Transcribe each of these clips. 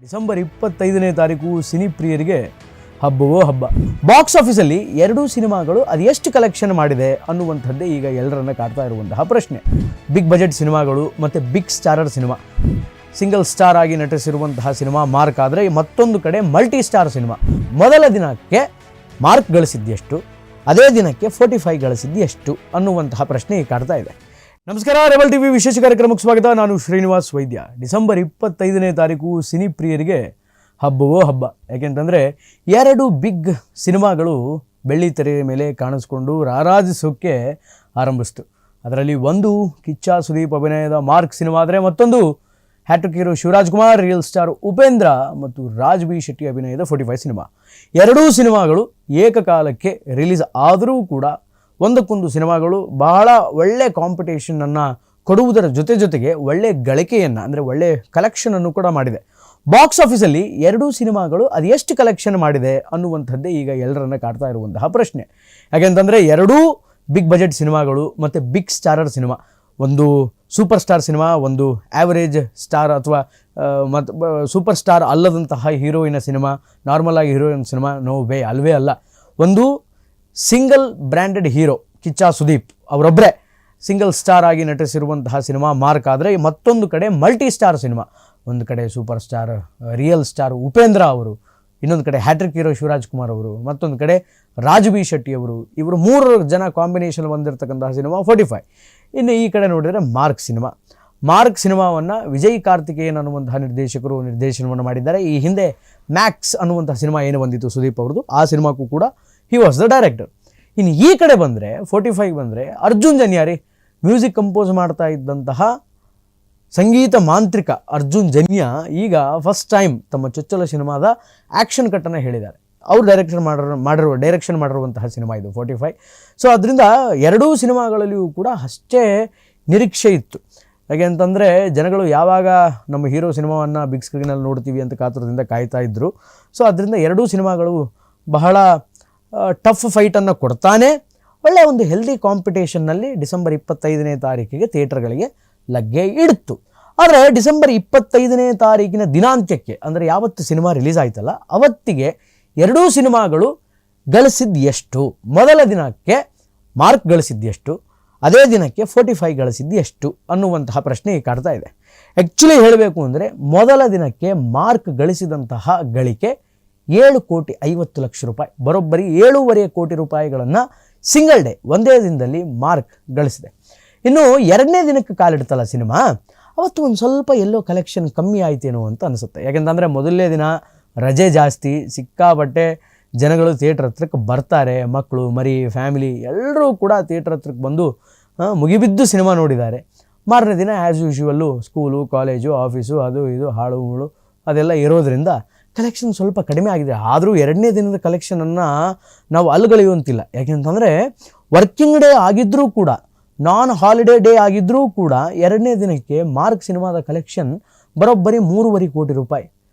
December 25ನೇ ತಾರೀಕು cine ಪ್ರಿಯರಿಗೆ ಹಬ್ಬವೋ ಹಬ್ಬ. ಬಾಕ್ಸ್ ಆಫೀಸಲ್ಲಿ ಎರಡೂ ಸಿನಿಮಾಗಳು ಅದು ಎಷ್ಟು ಕಲೆಕ್ಷನ್ ಮಾಡಿದೆ ಅನ್ನುವಂಥದ್ದೇ ಈಗ ಎಲ್ಲರನ್ನ ಕಾಡ್ತಾ ಇರುವಂತಹ ಪ್ರಶ್ನೆ. ಬಿಗ್ ಬಜೆಟ್ ಸಿನಿಮಾಗಳು ಮತ್ತು big starrer cinema, single star ಆಗಿ ನಟಿಸಿರುವಂತಹ ಸಿನಿಮಾ ಮಾರ್ಕ್ ಆದರೆ, ಮತ್ತೊಂದು ಕಡೆ ಮಲ್ಟಿ ಸ್ಟಾರ್ ಸಿನಿಮಾ. ಮೊದಲ ದಿನಕ್ಕೆ ಮಾರ್ಕ್ ಗಳಿಸಿದ್ದೆಷ್ಟು, ಅದೇ ದಿನಕ್ಕೆ 45 ಗಳಿಸಿದ್ದೆಷ್ಟು ಅನ್ನುವಂತಹ ಪ್ರಶ್ನೆ ಈಗ ಕಾಡ್ತಾ ಇದೆ. ನಮಸ್ಕಾರ, ರೆಬಲ್ ಟಿವಿ ವಿಶೇಷ ಕಾರ್ಯಕ್ರಮಕ್ಕೆ ಸ್ವಾಗತ. ನಾನು ಶ್ರೀನಿವಾಸ್ ವೈದ್ಯ. ಡಿಸೆಂಬರ್ 25ನೇ ತಾರೀಕು ಸಿನಿ ಪ್ರಿಯರಿಗೆ ಹಬ್ಬವೋ ಹಬ್ಬ. ಯಾಕೆಂತಂದರೆ ಎರಡು ಬಿಗ್ ಸಿನಿಮಾಗಳು ಬೆಳ್ಳಿ ತೆರೆಯ ಮೇಲೆ ಕಾಣಿಸ್ಕೊಂಡು ರಾರಾಜಿಸೋಕ್ಕೆ ಆರಂಭಿಸ್ತು. ಅದರಲ್ಲಿ ಒಂದು ಕಿಚ್ಚ ಸುದೀಪ್ ಅಭಿನಯದ ಮಾರ್ಕ್ ಸಿನಿಮಾ ಆದರೆ, ಮತ್ತೊಂದು hattrick hero Shivaraj Kumar, real star Upendra ಮತ್ತು ರಾಜ್ ಬಿ ಶೆಟ್ಟಿ ಅಭಿನಯದ 45 ಸಿನಿಮಾ. ಎರಡೂ ಸಿನಿಮಾಗಳು ಏಕಕಾಲಕ್ಕೆ ರಿಲೀಸ್ ಆದರೂ ಕೂಡ ಒಂದಕ್ಕೊಂದು ಸಿನಿಮಾಗಳು ಬಹಳ ಒಳ್ಳೆ ಕಾಂಪಿಟೇಷನನ್ನು ಕೊಡುವುದರ ಜೊತೆಗೆ ಒಳ್ಳೆ ಗಳಿಕೆಯನ್ನು, ಅಂದರೆ ಒಳ್ಳೆ ಕಲೆಕ್ಷನನ್ನು ಕೂಡ ಮಾಡಿದೆ. ಬಾಕ್ಸ್ ಆಫೀಸಲ್ಲಿ ಎರಡೂ ಸಿನಿಮಾಗಳು ಅದು ಎಷ್ಟು ಕಲೆಕ್ಷನ್ ಮಾಡಿದೆ ಅನ್ನುವಂಥದ್ದೇ ಈಗ ಎಲ್ಲರನ್ನ ಕಾಡ್ತಾ ಇರುವಂತಹ ಪ್ರಶ್ನೆ. ಯಾಕೆಂತಂದರೆ ಎರಡೂ ಬಿಗ್ ಬಜೆಟ್ ಸಿನಿಮಾಗಳು ಮತ್ತು ಬಿಗ್ ಸ್ಟಾರರ್ ಸಿನಿಮಾ. ಒಂದು ಸೂಪರ್ ಸ್ಟಾರ್ ಸಿನಿಮಾ, ಒಂದು ಆ್ಯಾವರೇಜ್ ಸ್ಟಾರ್ ಅಥವಾ ಮತ್ತು ಸೂಪರ್ ಸ್ಟಾರ್ ಅಲ್ಲದಂತಹ ಹೀರೋಯಿನ ಸಿನಿಮಾ, ನಾರ್ಮಲ್ ಆಗಿ ಹೀರೋಯಿನ್ ಸಿನಿಮಾ, ನೋ ವೇ, ಅಲ್ವೇ ಅಲ್ಲ. ಒಂದು single branded hero Kichcha Sudeep ಅವರೊಬ್ಬರೇ ಸಿಂಗಲ್ ಸ್ಟಾರ್ ಆಗಿ ನಟಿಸಿರುವಂತಹ ಸಿನಿಮಾ ಮಾರ್ಕ್ ಆದರೆ, ಮತ್ತೊಂದು ಕಡೆ ಮಲ್ಟಿ ಸ್ಟಾರ್ ಸಿನಿಮಾ. ಒಂದು ಕಡೆ super star real star Upendra ಅವರು, ಇನ್ನೊಂದು ಕಡೆ ಹ್ಯಾಟ್ರಿಕ್ ಹೀರೋ ಶಿವರಾಜ್ ಕುಮಾರ್ ಅವರು, ಮತ್ತೊಂದು ಕಡೆ ರಾಜ್ ಬಿ ಶೆಟ್ಟಿ ಅವರು. ಇವರು 3 ಜನ ಕಾಂಬಿನೇಷನ್ ಹೊಂದಿರತಕ್ಕಂತಹ ಸಿನಿಮಾ 45. ಇನ್ನು ಈ ಕಡೆ ನೋಡಿದರೆ ಮಾರ್ಕ್ ಸಿನಿಮಾ. ಮಾರ್ಕ್ ಸಿನಿಮಾವನ್ನು ವಿಜಯ್ ಕಾರ್ತಿಕೇಯನ್ ಅನ್ನುವಂತಹ ನಿರ್ದೇಶಕರು ನಿರ್ದೇಶನವನ್ನು ಮಾಡಿದ್ದಾರೆ. ಈ ಹಿಂದೆ ಮ್ಯಾಕ್ಸ್ ಅನ್ನುವಂತಹ ಸಿನಿಮಾ ಏನು ಬಂದಿತ್ತು ಸುದೀಪ್ ಅವ್ರದ್ದು, ಆ ಸಿನಿಮಾಕ್ಕೂ ಕೂಡ ಹಿ ವಾಸ್ ದ ಡೈರೆಕ್ಟರ್. ಇನ್ನು ಈ ಕಡೆ ಬಂದರೆ 45 ಬಂದರೆ ಅರ್ಜುನ್ ಜನ್ಯಾರಿ ಮ್ಯೂಸಿಕ್ ಕಂಪೋಸ್ ಮಾಡ್ತಾ ಇದ್ದಂತಹ ಸಂಗೀತ ಮಾಂತ್ರಿಕ ಅರ್ಜುನ್ ಜನ್ಯ ಈಗ ಫಸ್ಟ್ ಟೈಮ್ ತಮ್ಮ ಚೊಚ್ಚಲ ಸಿನಿಮಾದ ಆ್ಯಕ್ಷನ್ ಕಟ್ಟನ್ನು ಹೇಳಿದ್ದಾರೆ. ಅವರು ಡೈರೆಕ್ಷನ್ ಮಾಡಿರುವಂತಹ ಸಿನಿಮಾ ಇದು 45. ಸೊ ಅದರಿಂದ ಎರಡೂ ಸಿನಿಮಾಗಳಲ್ಲಿಯೂ ಕೂಡ ಅಷ್ಟೇ ನಿರೀಕ್ಷೆ ಇತ್ತು. ಯಾಕೆ ಅಂತಂದರೆ ಜನಗಳು ಯಾವಾಗ ನಮ್ಮ ಹೀರೋ ಸಿನಿಮಾವನ್ನು ಬಿಗ್ ಸ್ಕ್ರೀನಲ್ಲಿ ನೋಡ್ತೀವಿ ಅಂತ ಕಾತುರದಿಂದ ಕಾಯ್ತಾ ಇದ್ದರು. ಸೊ ಅದರಿಂದ ಎರಡೂ ಸಿನಿಮಾಗಳು ಬಹಳ ಟಫ್ ಫೈಟನ್ನು ಕೊಡ್ತಾನೆ ಒಳ್ಳೆಯ ಒಂದು ಹೆಲ್ದಿ ಕಾಂಪಿಟೇಷನ್ನಲ್ಲಿ ಡಿಸೆಂಬರ್ 25ನೇ ತಾರೀಕಿಗೆ ಥಿಯೇಟರ್ಗಳಿಗೆ ಲಗ್ಗೆ ಇಡ್ತು. ಆದರೆ ಡಿಸೆಂಬರ್ 25ನೇ ತಾರೀಕಿನ ದಿನಾಂತ್ಯಕ್ಕೆ, ಅಂದರೆ ಯಾವತ್ತು ಸಿನಿಮಾ ರಿಲೀಸ್ ಆಯ್ತಲ್ಲ ಅವತ್ತಿಗೆ ಎರಡೂ ಸಿನಿಮಾಗಳು ಗಳಿಸಿದ್ದು ಎಷ್ಟು, ಮೊದಲ ದಿನಕ್ಕೆ ಮಾರ್ಕ್ ಗಳಿಸಿದ್ದು ಎಷ್ಟು, ಅದೇ ದಿನಕ್ಕೆ 45 ಗಳಿಸಿದ್ದು ಎಷ್ಟು ಅನ್ನುವಂತಹ ಪ್ರಶ್ನೆ ಈಗ ಕಾಡ್ತಾ ಇದೆ. ಆ್ಯಕ್ಚುಲಿ ಹೇಳಬೇಕು ಅಂದರೆ ಮೊದಲ ದಿನಕ್ಕೆ ಮಾರ್ಕ್ ಗಳಿಸಿದಂತಹ ಗಳಿಕೆ 7,50,00,000 ರೂಪಾಯಿ, ಬರೋಬ್ಬರಿ 7.5 ಕೋಟಿ ರೂಪಾಯಿಗಳನ್ನು ಸಿಂಗಲ್ ಡೇ, ಒಂದೇ ದಿನದಲ್ಲಿ ಮಾರ್ಕ್ ಗಳಿಸಿದೆ. ಇನ್ನು ಎರಡನೇ ದಿನಕ್ಕೆ ಕಾಲಿಡ್ತಲ್ಲ ಸಿನಿಮಾ, ಅವತ್ತು ಒಂದು ಸ್ವಲ್ಪ ಎಲ್ಲೋ ಕಲೆಕ್ಷನ್ ಕಮ್ಮಿ ಆಯ್ತೇನೋ ಅಂತ ಅನಿಸುತ್ತೆ. ಯಾಕೆಂತಂದರೆ ಮೊದಲನೇ ದಿನ ರಜೆ ಜಾಸ್ತಿ, ಸಿಕ್ಕಾಪಟ್ಟೆ ಜನಗಳು ಥಿಯೇಟ್ರ್ ಹತ್ರಕ್ಕೆ ಬರ್ತಾರೆ. ಮಕ್ಕಳು, ಮರಿ, ಫ್ಯಾಮಿಲಿ ಎಲ್ಲರೂ ಕೂಡ ಥಿಯೇಟ್ರ್ ಹತ್ರಕ್ಕೆ ಬಂದು ಮುಗಿಬಿದ್ದು ಸಿನಿಮಾ ನೋಡಿದ್ದಾರೆ. ಮಾರನೇ ದಿನ ಆ್ಯಸ್ ಯೂಶ್ವಲ್ಲು ಸ್ಕೂಲು, ಕಾಲೇಜು, ಆಫೀಸು, ಅದು ಇದು ಹಾಳು ಮುಳು ಅದೆಲ್ಲ ಇರೋದರಿಂದ ಕಲೆಕ್ಷನ್ ಸ್ವಲ್ಪ ಕಡಿಮೆ ಆಗಿದೆ. ಆದರೂ ಎರಡನೇ ದಿನದ ಕಲೆಕ್ಷನನ್ನು ನಾವು ಅಲ್ಲಗಳೆಯುವಂತಿಲ್ಲ. ಯಾಕೆಂತಂದರೆ ವರ್ಕಿಂಗ್ ಡೇ ಆಗಿದ್ದರೂ ಕೂಡ, ನಾನ್ ಹಾಲಿಡೇ ಡೇ ಆಗಿದ್ದರೂ ಕೂಡ ಎರಡನೇ ದಿನಕ್ಕೆ ಮಾರ್ಕ್ ಸಿನಿಮಾದ ಕಲೆಕ್ಷನ್ ಬರೋಬ್ಬರಿ 3.5 ಕೋಟಿ ರೂಪಾಯಿ,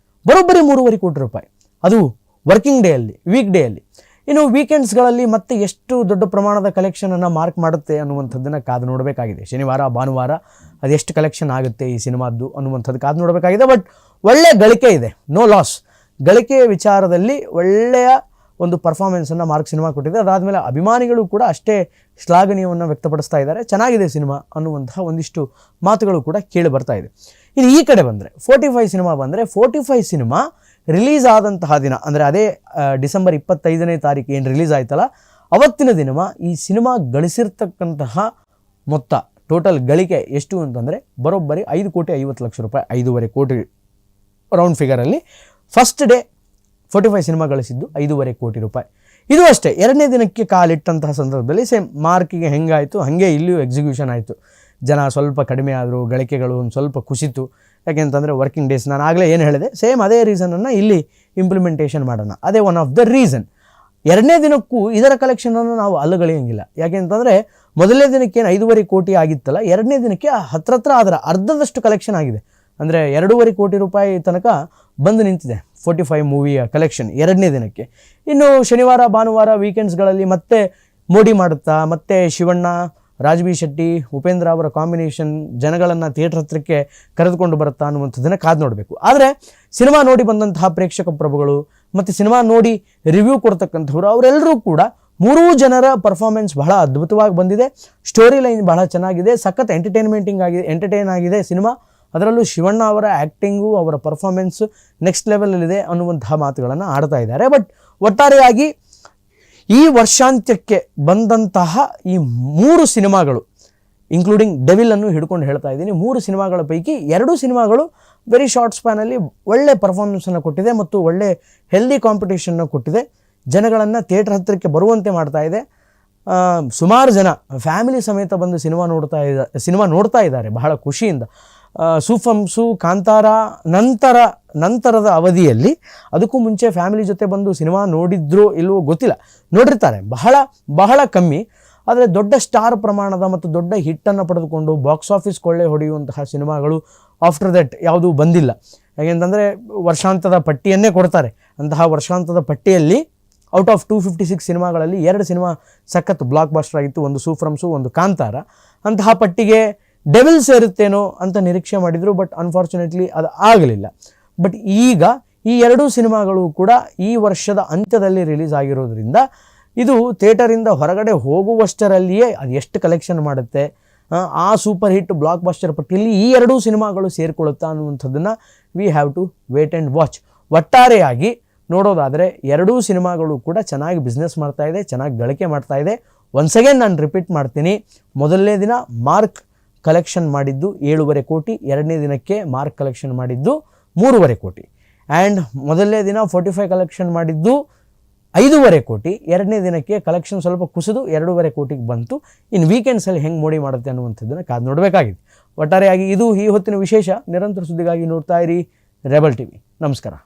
ಬರೋಬ್ಬರಿ 3.5 ಕೋಟಿ ರೂಪಾಯಿ. ಅದು ವರ್ಕಿಂಗ್ ಡೇಯಲ್ಲಿ, ವೀಕ್ ಡೇಯಲ್ಲಿ. ಇನ್ನು ವೀಕೆಂಡ್ಸ್ಗಳಲ್ಲಿ ಮತ್ತೆ ಎಷ್ಟು ದೊಡ್ಡ ಪ್ರಮಾಣದ ಕಲೆಕ್ಷನನ್ನು ಮಾರ್ಕ್ ಮಾಡುತ್ತೆ ಅನ್ನುವಂಥದ್ದನ್ನು ಕಾದು ನೋಡಬೇಕಾಗಿದೆ. ಶನಿವಾರ, ಭಾನುವಾರ ಅದೆಷ್ಟು ಕಲೆಕ್ಷನ್ ಆಗುತ್ತೆ ಈ ಸಿನಿಮಾದ್ದು ಅನ್ನುವಂಥದ್ದು ಕಾದು ನೋಡಬೇಕಾಗಿದೆ. ಬಟ್ ಒಳ್ಳೆಯ ಗಳಿಕೆ ಇದೆ, ನೋ ಲಾಸ್. ಗಳಿಕೆಯ ವಿಚಾರದಲ್ಲಿ ಒಳ್ಳೆಯ ಒಂದು ಪರ್ಫಾರ್ಮೆನ್ಸನ್ನು ಮಾರ್ಕ್ ಸಿನಿಮಾ ಕೊಟ್ಟಿದೆ. ಅದಾದಮೇಲೆ ಅಭಿಮಾನಿಗಳು ಕೂಡ ಅಷ್ಟೇ ಶ್ಲಾಘನೀಯವನ್ನು ವ್ಯಕ್ತಪಡಿಸ್ತಾ ಇದ್ದಾರೆ. ಚೆನ್ನಾಗಿದೆ ಸಿನಿಮಾ ಅನ್ನುವಂತಹ ಒಂದಿಷ್ಟು ಮಾತುಗಳು ಕೂಡ ಕೇಳಿ ಬರ್ತಾ ಇದೆ. ಇನ್ನು ಈ ಕಡೆ ಬಂದರೆ 45 ಸಿನಿಮಾ ಬಂದರೆ, 45 ಸಿನಿಮಾ ರಿಲೀಸ್ ಆದಂತಹ ದಿನ, ಅಂದರೆ ಅದೇ ಡಿಸೆಂಬರ್ 25ನೇ ತಾರೀಕು ಏನು ರಿಲೀಸ್ ಆಯ್ತಲ್ಲ ಅವತ್ತಿನ ದಿನ ಈ ಸಿನಿಮಾ ಗಳಿಸಿರ್ತಕ್ಕಂತಹ ಮೊತ್ತ, ಟೋಟಲ್ ಗಳಿಕೆ ಎಷ್ಟು ಅಂತಂದರೆ ಬರೋಬ್ಬರಿ 5,50,00,000 ರೂಪಾಯಿ, 5.5 ಕೋಟಿ ರೌಂಡ್ ಫಿಗರಲ್ಲಿ. ಫಸ್ಟ್ ಡೇ 45 ಸಿನಿಮಾ ಗಳಿಸಿದ್ದು 5.5 ಕೋಟಿ ರೂಪಾಯಿ. ಇದು ಅಷ್ಟೇ. ಎರಡನೇ ದಿನಕ್ಕೆ ಕಾಲಿಟ್ಟಂತಹ ಸಂದರ್ಭದಲ್ಲಿ ಸೇಮ್ ಮಾರ್ಕಿಗೆ ಹೆಂಗಾಯಿತು ಹಾಗೆ ಇಲ್ಲಿಯೂ ಎಕ್ಸಿಕ್ಯೂಷನ್ ಆಯಿತು. ಜನ ಸ್ವಲ್ಪ ಕಡಿಮೆ ಆದರು, ಗಳಿಕೆಗಳು ಒಂದು ಸ್ವಲ್ಪ ಕುಸಿತು. ಯಾಕೆಂತಂದರೆ ವರ್ಕಿಂಗ್ ಡೇಸ್, ನಾನು ಆಗಲೇ ಏನು ಹೇಳಿದೆ, ಸೇಮ್ ಅದೇ ರೀಸನನ್ನು ಇಲ್ಲಿ ಇಂಪ್ಲಿಮೆಂಟೇಷನ್ ಮಾಡೋಣ. ಅದೇ ಒನ್ ಆಫ್ ದ ರೀಸನ್. ಎರಡನೇ ದಿನಕ್ಕೂ ಇದರ ಕಲೆಕ್ಷನನ್ನು ನಾವು ಅಲ್ಲಗಳೆಯೋಂಗಿಲ್ಲ. ಯಾಕೆಂತಂದರೆ ಮೊದಲನೇ ದಿನಕ್ಕೆ ಏನು 5.5 ಕೋಟಿ ಆಗಿತ್ತಲ್ಲ, ಎರಡನೇ ದಿನಕ್ಕೆ ಹತ್ರ ಅದರ ಅರ್ಧದಷ್ಟು ಕಲೆಕ್ಷನ್ ಆಗಿದೆ. ಅಂದರೆ 2.5 ಕೋಟಿ ರೂಪಾಯಿ ತನಕ ಬಂದು ನಿಂತಿದೆ 45 ಮೂವಿಯ ಕಲೆಕ್ಷನ್ ಎರಡನೇ ದಿನಕ್ಕೆ. ಇನ್ನು ಶನಿವಾರ, ಭಾನುವಾರ, ವೀಕೆಂಡ್ಸ್ಗಳಲ್ಲಿ ಮತ್ತೆ ಮೋಡಿ ಮಾಡುತ್ತಾ, ಮತ್ತೆ ಶಿವಣ್ಣ, ರಾಜ್ ಬಿ ಶೆಟ್ಟಿ ಉಪೇಂದ್ರ ಅವರ ಕಾಂಬಿನೇಷನ್ ಜನಗಳನ್ನು ಥಿಯೇಟರ್ ಹತ್ರಕ್ಕೆ ಕರೆದುಕೊಂಡು ಬರುತ್ತಾ ಅನ್ನುವಂಥದ್ದನ್ನು ಕಾದು ನೋಡಬೇಕು. ಆದರೆ ಸಿನಿಮಾ ನೋಡಿ ಬಂದಂತಹ ಪ್ರೇಕ್ಷಕ ಪ್ರಭುಗಳು ಮತ್ತು ಸಿನಿಮಾ ನೋಡಿ ರಿವ್ಯೂ ಕೊಡ್ತಕ್ಕಂಥವ್ರು ಅವರೆಲ್ಲರೂ ಕೂಡ ಮೂರೂ ಜನರ ಪರ್ಫಾರ್ಮೆನ್ಸ್ ಬಹಳ ಅದ್ಭುತವಾಗಿ ಬಂದಿದೆ. ಸ್ಟೋರಿ ಲೈನ್ ಬಹಳ ಚೆನ್ನಾಗಿದೆ, ಸಖತ್ ಎಂಟರ್ಟೈನ್ ಆಗಿದೆ ಸಿನಿಮಾ. ಅದರಲ್ಲೂ ಶಿವಣ್ಣ ಅವರ ಆ್ಯಕ್ಟಿಂಗು, ಅವರ ಪರ್ಫಾರ್ಮೆನ್ಸು ನೆಕ್ಸ್ಟ್ ಲೆವೆಲಲ್ಲಿದೆ ಅನ್ನುವಂತಹ ಮಾತುಗಳನ್ನು ಆಡ್ತಾ ಇದ್ದಾರೆ. ಬಟ್ ಒಟ್ಟಾರೆಯಾಗಿ ಈ ವರ್ಷಾಂತ್ಯಕ್ಕೆ ಬಂದಂತಹ ಈ 3 ಸಿನಿಮಾಗಳು, ಇನ್ಕ್ಲೂಡಿಂಗ್ ಡೆವಿಲನ್ನು ಹಿಡ್ಕೊಂಡು ಹೇಳ್ತಾ ಇದ್ದೀನಿ, 3 ಸಿನಿಮಾಗಳ ಪೈಕಿ 2 ಸಿನಿಮಾಗಳು ವೆರಿ ಶಾರ್ಟ್ ಸ್ಪ್ಯಾನಲ್ಲಿ ಒಳ್ಳೆ ಪರ್ಫಾರ್ಮೆನ್ಸನ್ನು ಕೊಟ್ಟಿದೆ ಮತ್ತು ಒಳ್ಳೆ ಹೆಲ್ದಿ ಕಾಂಪಿಟೇಷನ್ನ ಕೊಟ್ಟಿದೆ. ಜನಗಳನ್ನು ಥಿಯೇಟರ್ ಹತ್ತಿರಕ್ಕೆ ಬರುವಂತೆ ಮಾಡ್ತಾ ಇದೆ. ಸುಮಾರು ಜನ ಫ್ಯಾಮಿಲಿ ಸಮೇತ ಬಂದು ಸಿನಿಮಾ ನೋಡ್ತಾ ಇದ್ದಾರೆ ಬಹಳ ಖುಷಿಯಿಂದ. ಸೂಫಂಸು, ಕಾಂತಾರ ನಂತರದ ಅವಧಿಯಲ್ಲಿ, ಅದಕ್ಕೂ ಮುಂಚೆ ಫ್ಯಾಮಿಲಿ ಜೊತೆ ಬಂದು ಸಿನಿಮಾ ನೋಡಿದ್ರೋ ಇಲ್ವೋ ಗೊತ್ತಿಲ್ಲ, ನೋಡಿರ್ತಾರೆ ಬಹಳ ಕಮ್ಮಿ. ಆದರೆ ದೊಡ್ಡ ಸ್ಟಾರ್ ಪ್ರಮಾಣದ ಮತ್ತು ದೊಡ್ಡ ಹಿಟ್ಟನ್ನು ಪಡೆದುಕೊಂಡು ಬಾಕ್ಸ್ ಆಫೀಸ್ ಕೊಳ್ಳೆ ಹೊಡೆಯುವಂತಹ ಸಿನಿಮಾಗಳು ಆಫ್ಟರ್ ದಟ್ ಯಾವುದೂ ಬಂದಿಲ್ಲ. ಯಾಕೆಂತಂದರೆ ವರ್ಷಾಂತದ ಪಟ್ಟಿಯನ್ನೇ ಕೊಡ್ತಾರೆ. ಅಂತಹ ವರ್ಷಾಂತದ ಪಟ್ಟಿಯಲ್ಲಿ ಔಟ್ ಆಫ್ 256 ಸಿನಿಮಾಗಳಲ್ಲಿ 2 ಸಿನಿಮಾ ಸಖತ್ ಬ್ಲಾಕ್ ಬಸ್ಟರ್ ಆಗಿತ್ತು, ಒಂದು ಸೂಫ್ರಮ್ಸು, ಒಂದು ಕಾಂತಾರ. ಅಂತಹ ಪಟ್ಟಿಗೆ ಡೆವಿಲ್ ಸೇರುತ್ತೇನೋ ಅಂತ ನಿರೀಕ್ಷೆ ಮಾಡಿದರು, ಬಟ್ ಅನ್ಫಾರ್ಚುನೇಟ್ಲಿ ಅದು ಆಗಲಿಲ್ಲ. ಬಟ್ ಈಗ ಈ 2 ಸಿನಿಮಾಗಳು ಕೂಡ ಈ ವರ್ಷದ ಅಂತ್ಯದಲ್ಲಿ ರಿಲೀಸ್ ಆಗಿರೋದ್ರಿಂದ ಇದು ಥಿಯೇಟರಿಂದ ಹೊರಗಡೆ ಹೋಗುವಷ್ಟರಲ್ಲಿಯೇ ಅದು ಎಷ್ಟು ಕಲೆಕ್ಷನ್ ಮಾಡುತ್ತೆ, ಆ ಸೂಪರ್ ಹಿಟ್ ಬ್ಲಾಕ್ ಬಸ್ಟರ್ ಪಟ್ಟಿಯಲ್ಲಿ ಈ 2 ಸಿನಿಮಾಗಳು ಸೇರಿಕೊಳ್ಳುತ್ತಾ ಅನ್ನುವಂಥದ್ದನ್ನು we have to wait and watch. ಒಟ್ಟಾರೆಯಾಗಿ ನೋಡೋದಾದರೆ 2 ಸಿನಿಮಾಗಳು ಕೂಡ ಚೆನ್ನಾಗಿ ಬಿಸ್ನೆಸ್ ಮಾಡ್ತಾ ಇದೆ, ಚೆನ್ನಾಗಿ ಗಳಿಕೆ ಮಾಡ್ತಾ ಇದೆ. ಒನ್ಸ್ ಅಗೇನ್ ನಾನು ರಿಪೀಟ್ ಮಾಡ್ತೀನಿ, ಮೊದಲನೇ ದಿನ ಮಾರ್ಕ್ ಕಲೆಕ್ಷನ್ ಮಾಡಿದ್ದು 7.5 ಕೋಟಿ, ಎರಡನೇ ದಿನಕ್ಕೆ ಮಾರ್ಕ್ ಕಲೆಕ್ಷನ್ ಮಾಡಿದ್ದು 3.5 ಕೋಟಿ, ಆ್ಯಂಡ್ ಮೊದಲನೇ ದಿನ 45 ಕಲೆಕ್ಷನ್ ಮಾಡಿದ್ದು 5.5 ಕೋಟಿ, ಎರಡನೇ ದಿನಕ್ಕೆ ಕಲೆಕ್ಷನ್ ಸ್ವಲ್ಪ ಕುಸಿದು 2.5 ಕೋಟಿಗೆ ಬಂತು. ಇನ್ನು ವೀಕೆಂಡ್ಸಲ್ಲಿ ಹೆಂಗೆ ಮೋಡಿ ಮಾಡುತ್ತೆ ಅನ್ನುವಂಥದ್ದನ್ನು ಕಾದು ನೋಡಬೇಕಾಗಿದೆ. ಒಟ್ಟಾರೆಯಾಗಿ ಇದು ಈ ಹೊತ್ತಿನ ವಿಶೇಷ. ನಿರಂತರ ಸುದ್ದಿಗಾಗಿ ನೋಡ್ತಾ ಇರಿ ರೆಬಲ್ ಟಿವಿ. ನಮಸ್ಕಾರ.